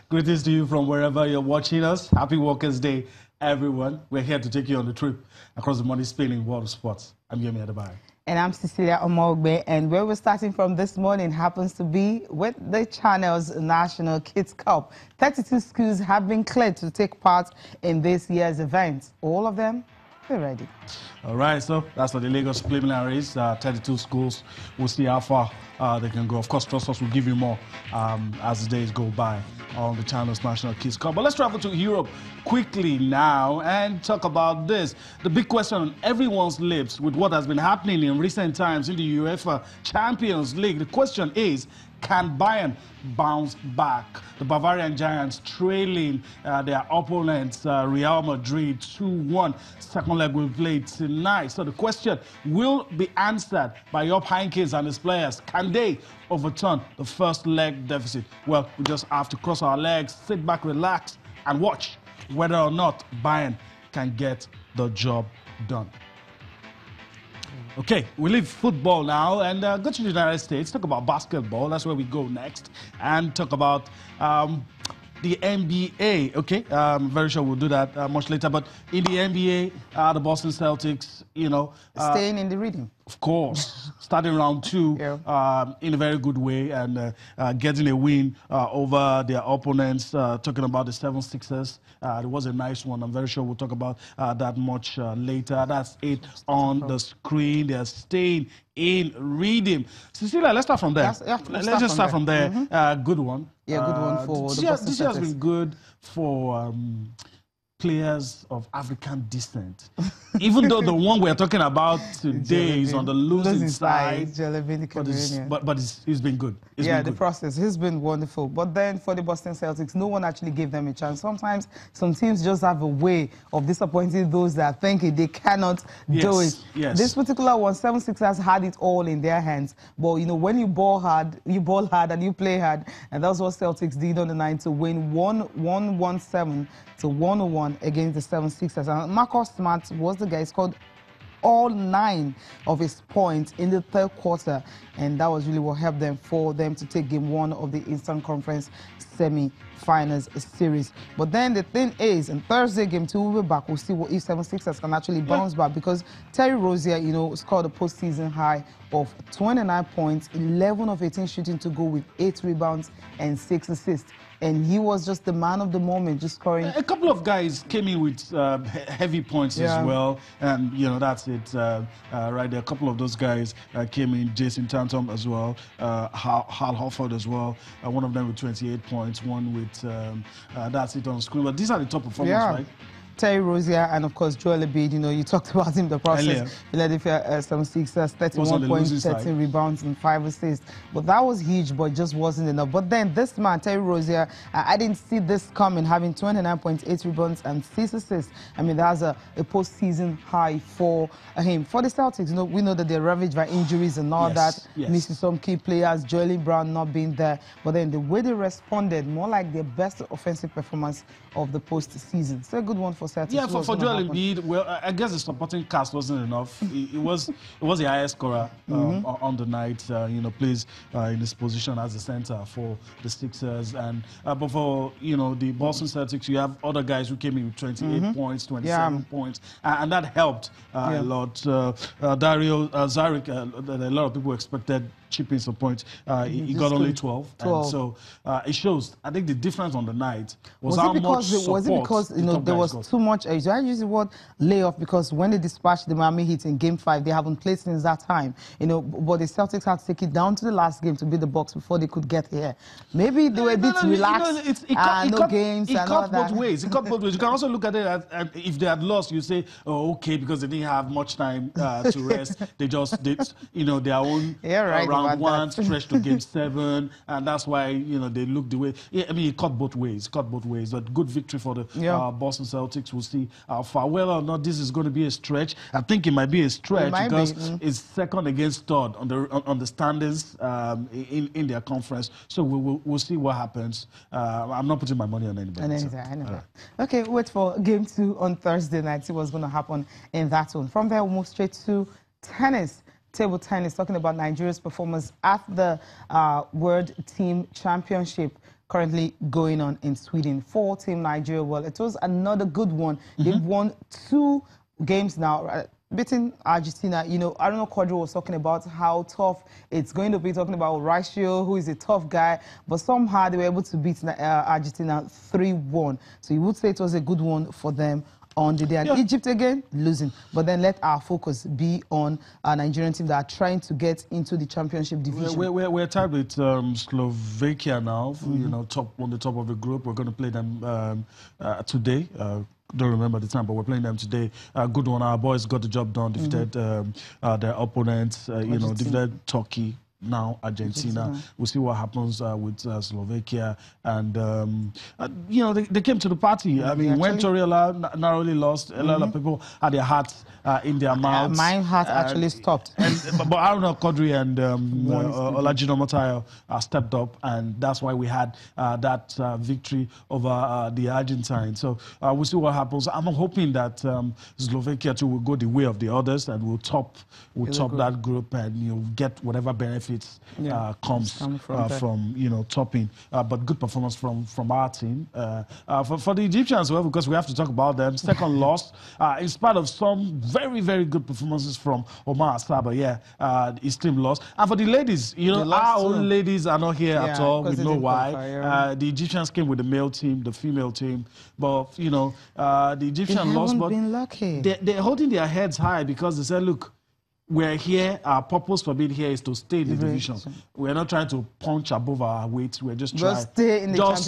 Greetings to you from wherever you're watching us. Happy Workers' Day, everyone. We're here to take you on the trip across the money-spinning world of sports. I'm Yemi Adebayo. And I'm Cecilia Omogbe, and where we're starting from this morning happens to be with the Channel's National Kids Cup. 32 schools have been cleared to take part in this year's event. All of them, they're ready. All right, so that's for the Lagos preliminaries. 32 schools. We'll see how far they can go. Of course, Trust Us will give you more as the days go by on the Channel's National Kids Cup. But let's travel to Europe quickly now and talk about this. The big question on everyone's lips with what has been happening in recent times in the UEFA Champions League. The question is, can Bayern bounce back? The Bavarian Giants trailing their opponents, Real Madrid, 2-1. Second leg will play tonight. So the question will be answered by Jupp Heynckes and his players. Can they overturn the first leg deficit? Well, we just have to cross our legs, sit back, relax, and watch whether or not Bayern can get the job done. Okay, we leave football now and go to the United States, talk about basketball. That's where we go next, and talk about the NBA. Okay, I'm very sure we'll do that much later. But in the NBA, the Boston Celtics, you know, staying in the rhythm. Of course, starting round 2 in a very good way and getting a win over their opponents. Talking about the 76ers, it was a nice one. I'm very sure we'll talk about that much later. That's it on the screen. They're staying in rhythm. Cecilia, let's start from there. Let's just start from there. Good one. Yeah, good one for the Boston Celtics. This year has been good for players of African descent. Even though the one we're talking about today is on the losing side, but he's been good. The process has been wonderful. But then for the Boston Celtics, no one actually gave them a chance. Sometimes some teams just have a way of disappointing those that think they cannot do it. Yes. This particular one, 76ers had it all in their hands. But you know, when you ball hard and you play hard, and that's what Celtics did on the night to win 117 to 101 against the 76ers. And Marcus Smart was the guy who scored all 9 of his points in the third quarter, and that was really what helped them to take game 1 of the Eastern Conference semi-finals series. But then the thing is, in Thursday game 2, we'll be back. We'll see what if 76ers can actually bounce back, because Terry Rozier, you know, scored a postseason high of 29 points, 11 of 18 shooting to go with 8 rebounds and 6 assists. And he was just the man of the moment, just scoring. A couple of guys came in with heavy points as well. And, you know, that's it right there. A couple of those guys came in. Jason Tatum as well. Hal Horford as well. One of them with 28 points. One with, that's it on screen. But these are the top performers, right? Terry Rozier and, of course, Joel Embiid. You know, you talked about him, the process. Philadelphia 76ers, 31 points, 13 rebounds, and 5 assists. But that was huge, but it just wasn't enough. But then this man, Terry Rozier, I didn't see this coming, having 29 points, 8 rebounds, and 6 assists. I mean, that's a postseason high for him. For the Celtics, you know, we know that they're ravaged by injuries and all that. Missing some key players, Jaylen Brown not being there. But then the way they responded, more like their best offensive performance of the postseason. So a good one for Celtics. Yeah, for Joel Embiid, well, I guess the supporting cast wasn't enough. It was the highest scorer on the night. You know, plays in this position as a center for the Sixers, and but for the Boston Celtics, you have other guys who came in with 28 points, 27 points, and that helped a lot. Dario Saric, a lot of people expected chipping some points. He got only 12. And so it shows. I think the difference on the night was how much support. Was it because there was too much? I use the word layoff because when they dispatched the Miami Heat in Game 5, they haven't played since that time. You know, but the Celtics had to take it down to the last game to beat the Bucks before they could get here. Maybe they were a bit relaxed. No games and all that. It cut both ways. It cut both ways. You can also look at it as if they had lost, you say, oh, okay, because they didn't have much time to rest. They just did, their own round 1 stretch to Game 7, and that's why they look the way. I mean, it cut both ways. But good victory for the Boston Celtics. We'll see how far. Whether or not this is going to be a stretch, I think it might be a stretch because it's second against third on the standings in their conference. So we'll see what happens. I'm not putting my money on anybody. Okay, wait for Game 2 on Thursday night. See what's going to happen in that one. From there, we'll move straight to tennis. Table tennis, talking about Nigeria's performance at the World Team Championship. currently going on in Sweden for Team Nigeria. Well, it was another good one. They've won 2 games now, beating Argentina. You know, I don't know, Quadro was talking about how tough it's going to be, talking about Horacio, who is a tough guy, but somehow they were able to beat Argentina 3-1. So you would say it was a good one for them on the day. And Egypt again, losing. But then let our focus be on our Nigerian team that are trying to get into the championship division. We're tied with Slovakia now, you know, on the top of the group. We're going to play them today. Don't remember the time, but we're playing them today. Good one. Our boys got the job done, defeated their opponents, you know, defeated Turkey. Now Argentina. We'll see what happens with Slovakia. And, you know, they came to the party. I mean, when Torreira narrowly lost, a lot of people had their hearts in their mouths. My heart actually stopped. But I don't know, Kodri and Olajino Motayo stepped up, and that's why we had that victory over the Argentines. So we'll see what happens. I'm hoping that Slovakia too will go the way of the others, and we'll top that group, and you know, get whatever benefits comes from you know, topping. But good performance from our team. For the Egyptians, well, because we have to talk about them. Second loss, in spite of some very, very good performances from Omar Saba. His team lost. And for the ladies, you know, our own ladies are not here at all. We know why. The Egyptians came with the male team, the female team. But, you know, the Egyptians lost. But been lucky. They're holding their heads high because they said, look, we're here, our purpose for being here is to stay in the division. We're not trying to punch above our weight. We're just trying to stay in the championship.